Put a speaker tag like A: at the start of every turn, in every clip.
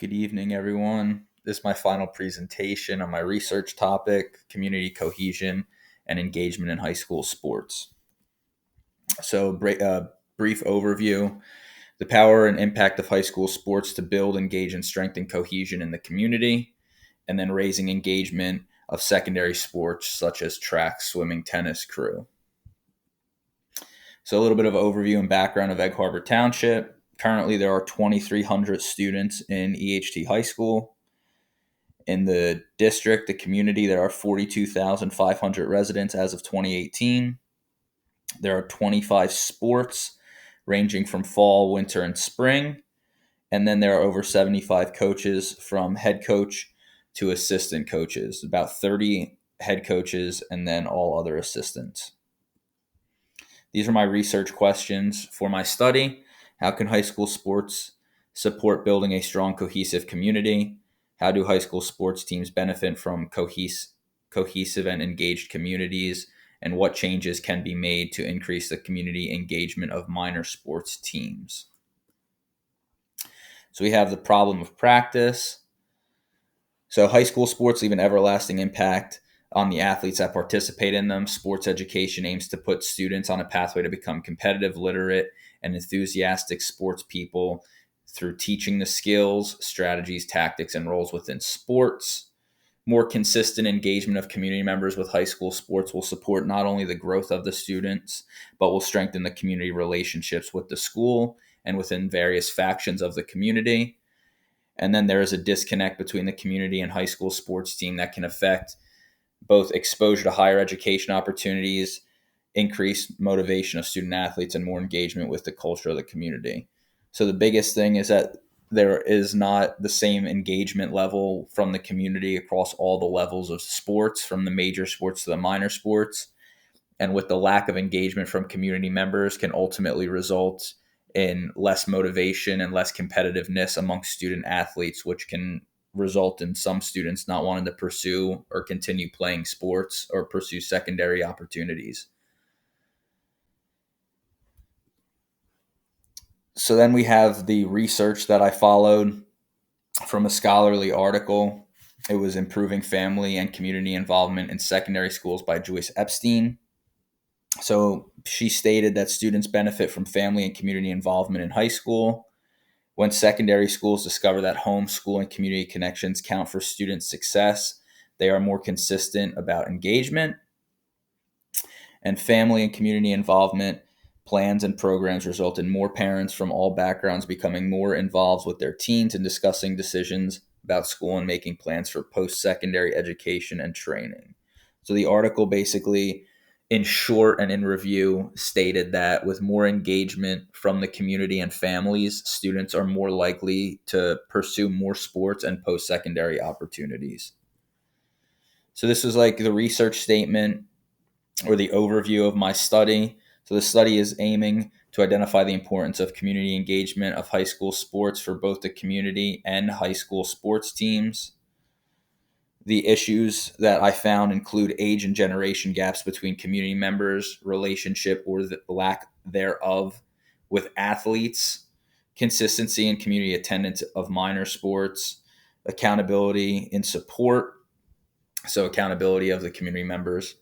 A: Good evening, everyone. This is my final presentation on my research topic, community cohesion and engagement in high school sports. Brief overview: the power and impact of high school sports to build, engage, and strengthen cohesion in the community, and then raising engagement of secondary sports such as track, swimming, tennis, crew. So a little bit of overview and background of Egg Harbor Township. Currently, there are 2,300 students in EHT High School. In the district, the community, there are 42,500 residents as of 2018. There are 25 sports ranging from fall, winter, and spring. And then there are over 75 coaches from head coach to assistant coaches, about 30 head coaches, and then all other assistants. These are my research questions for my study. How can high school sports support building a strong, cohesive community? How do high school sports teams benefit from cohesive and engaged communities? And what changes can be made to increase the community engagement of minor sports teams? So we have the problem of practice. So high school sports leave an everlasting impact on the athletes that participate in them. Sports education aims to put students on a pathway to become competitive, literate, and enthusiastic sports people through teaching the skills, strategies, tactics, and roles within sports. More consistent engagement of community members with high school sports will support not only the growth of the students, but will strengthen the community relationships with the school and within various factions of the community. And then there is a disconnect between the community and high school sports team that can affect both exposure to higher education opportunities, increased motivation of student athletes, and more engagement with the culture of the community. So the biggest thing is that there is not the same engagement level from the community across all the levels of sports, from the major sports to the minor sports. And with the lack of engagement from community members can ultimately result in less motivation and less competitiveness among student athletes, which can result in some students not wanting to pursue or continue playing sports or pursue secondary opportunities. So then we have the research that I followed from a scholarly article. It was Improving Family and Community Involvement in Secondary Schools by Joyce Epstein. So she stated that students benefit from family and community involvement in high school. When secondary schools discover that home, school, and community connections count for students' success, they are more consistent about engagement. And family and community involvement plans and programs result in more parents from all backgrounds becoming more involved with their teens and discussing decisions about school and making plans for post-secondary education and training. So the article basically, in short and in review, stated that with more engagement from the community and families, students are more likely to pursue more sports and post-secondary opportunities. So this was like the research statement or the overview of my study. So the study is aiming to identify the importance of community engagement of high school sports for both the community and high school sports teams. The issues that I found include age and generation gaps between community members, relationship or the lack thereof with athletes, consistency in community attendance of minor sports, accountability in support, so accountability of the community members,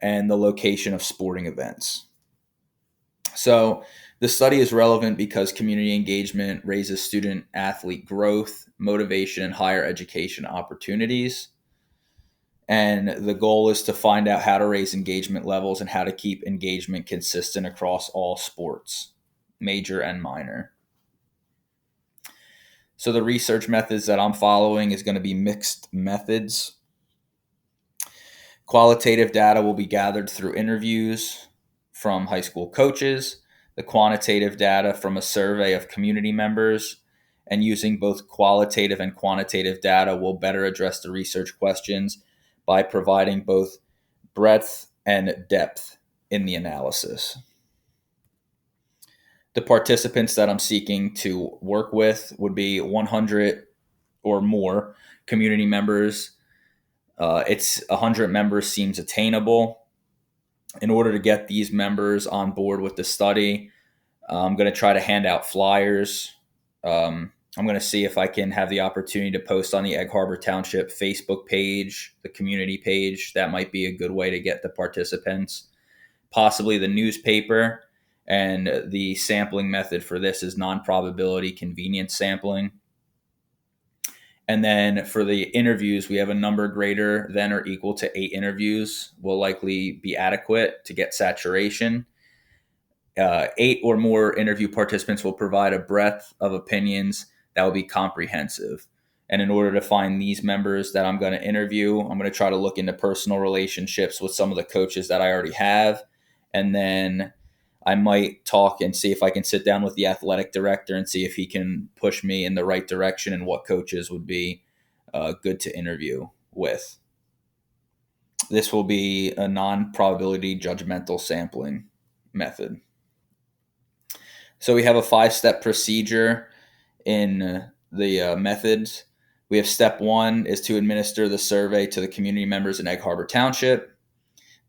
A: and the location of sporting events. So the study is relevant because community engagement raises student athlete growth, motivation, and higher education opportunities. And the goal is to find out how to raise engagement levels and how to keep engagement consistent across all sports, major and minor. So the research methods that I'm following is going to be mixed methods. Qualitative data will be gathered through interviews from high school coaches, the quantitative data from a survey of community members, and using both qualitative and quantitative data will better address the research questions by providing both breadth and depth in the analysis. The participants that I'm seeking to work with would be 100 or more community members. It's 100 members seems attainable. In order to get these members on board with the study, I'm going to try to hand out flyers. I'm going to see if I can have the opportunity to post on the Egg Harbor Township Facebook page, the community page. That might be a good way to get the participants. Possibly the newspaper. And the sampling method for this is non-probability convenience sampling. And then for the interviews, we have a number greater than or equal to 8 interviews will likely be adequate to get saturation. 8 or more interview participants will provide a breadth of opinions that will be comprehensive. And in order to find these members that I'm going to interview, I'm going to try to look into personal relationships with some of the coaches that I already have. And then I might talk and see if I can sit down with the athletic director and see if he can push me in the right direction and what coaches would be good to interview with. This will be a non-probability judgmental sampling method. So we have a 5-step procedure in the methods. We have step 1 is to administer the survey to the community members in Egg Harbor Township.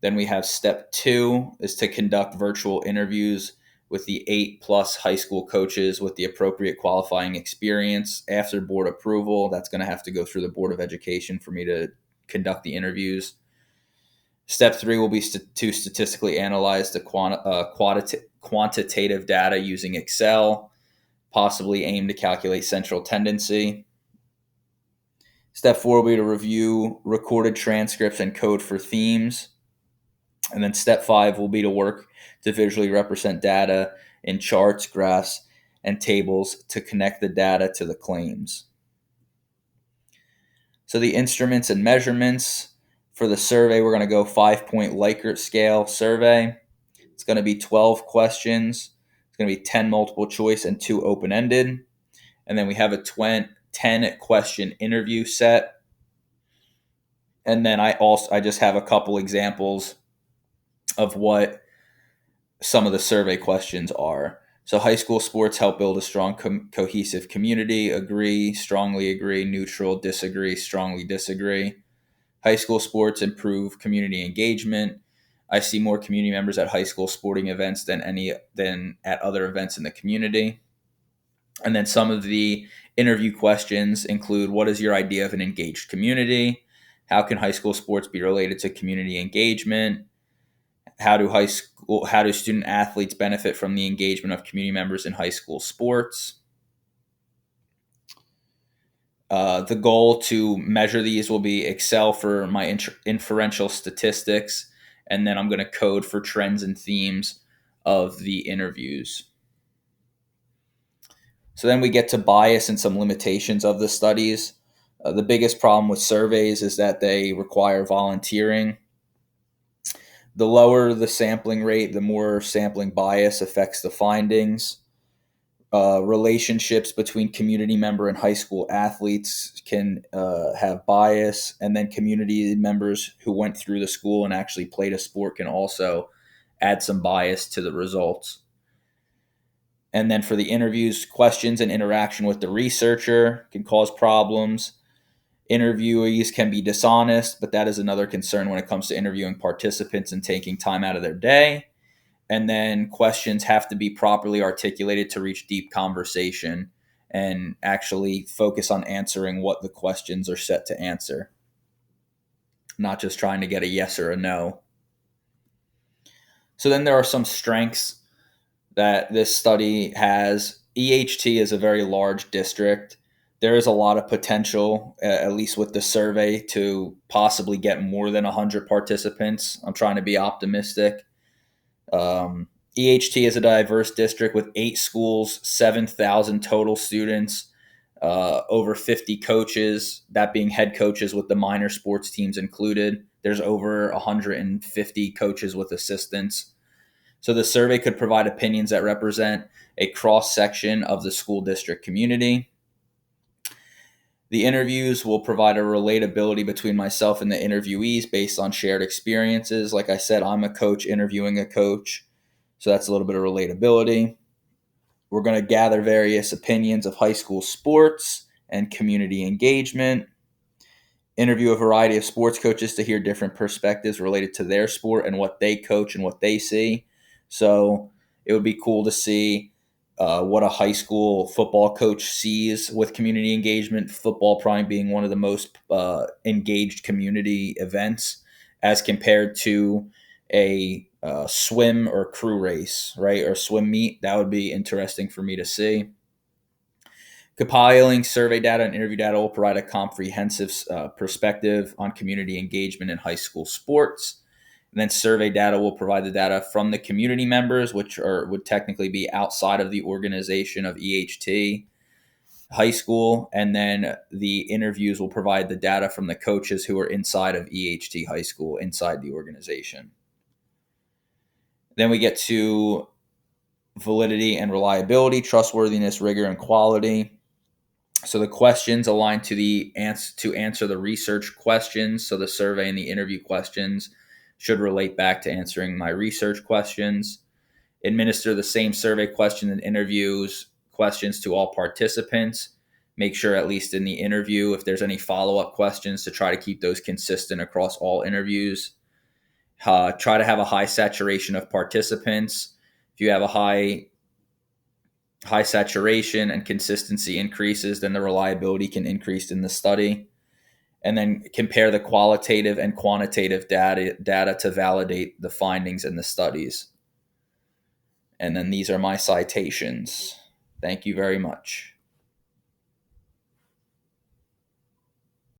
A: Then we have step 2 is to conduct virtual interviews with the 8+ high school coaches with the appropriate qualifying experience. After board approval, that's going to have to go through the Board of Education for me to conduct the interviews. Step 3 will be to statistically analyze the quantitative data using Excel, possibly aim to calculate central tendency. Step 4 will be to review recorded transcripts and code for themes. And then step 5 will be to work to visually represent data in charts, graphs, and tables to connect the data to the claims. So the instruments and measurements for the survey, we're going to go 5-point Likert scale survey. It's going to be 12 questions. It's going to be 10 multiple choice and 2 open-ended. And then we have a 10 question interview set. And then I just have a couple examples of what some of the survey questions are. So high school sports help build a strong cohesive community. Agree, strongly agree, neutral, disagree, strongly disagree. High school sports improve community engagement. I see more community members at high school sporting events than at other events in the community. And then some of the interview questions include, what is your idea of an engaged community? How can high school sports be related to community engagement? How do student athletes benefit from the engagement of community members in high school sports? The goal to measure these will be Excel for my inferential statistics, and then I'm going to code for trends and themes of the interviews. So then we get to bias and some limitations of the studies. The biggest problem with surveys is that they require volunteering. The lower the sampling rate, the more sampling bias affects the findings. Relationships between community member and high school athletes can have bias, and then community members who went through the school and actually played a sport can also add some bias to the results. And then for the interviews, questions and interaction with the researcher can cause problems. Interviewees can be dishonest, but that is another concern when it comes to interviewing participants and taking time out of their day. And then questions have to be properly articulated to reach deep conversation and actually focus on answering what the questions are set to answer, not just trying to get a yes or a no. So then there are some strengths that this study has. EHT is a very large district. There is a lot of potential, at least with the survey, to possibly get more than 100 participants. I'm trying to be optimistic. EHT is a diverse district with 8 schools, 7,000 total students, over 50 coaches, that being head coaches with the minor sports teams included. There's over 150 coaches with assistants. So the survey could provide opinions that represent a cross-section of the school district community. The interviews will provide a relatability between myself and the interviewees based on shared experiences. Like I said, I'm a coach interviewing a coach, so that's a little bit of relatability. We're going to gather various opinions of high school sports and community engagement. Interview a variety of sports coaches to hear different perspectives related to their sport and what they coach and what they see. So it would be cool to see what a high school football coach sees with community engagement, football probably being one of the most engaged community events as compared to a swim or crew race, right? Or swim meet. That would be interesting for me to see. Compiling survey data and interview data will provide a comprehensive perspective on community engagement in high school sports. And then survey data will provide the data from the community members, which would technically be outside of the organization of EHT high school. And then the interviews will provide the data from the coaches who are inside of EHT high school, inside the organization. Then we get to validity and reliability, trustworthiness, rigor, and quality. So the questions align to answer the research questions. So the survey and the interview questions should relate back to answering my research questions. Administer the same survey question and interviews questions to all participants. Make sure, at least in the interview, if there's any follow-up questions, to try to keep those consistent across all interviews. Try to have a high saturation of participants. If you have a high saturation and consistency increases, then the reliability can increase in the study. And then compare the qualitative and quantitative data to validate the findings in the studies. And then these are my citations. Thank you very much.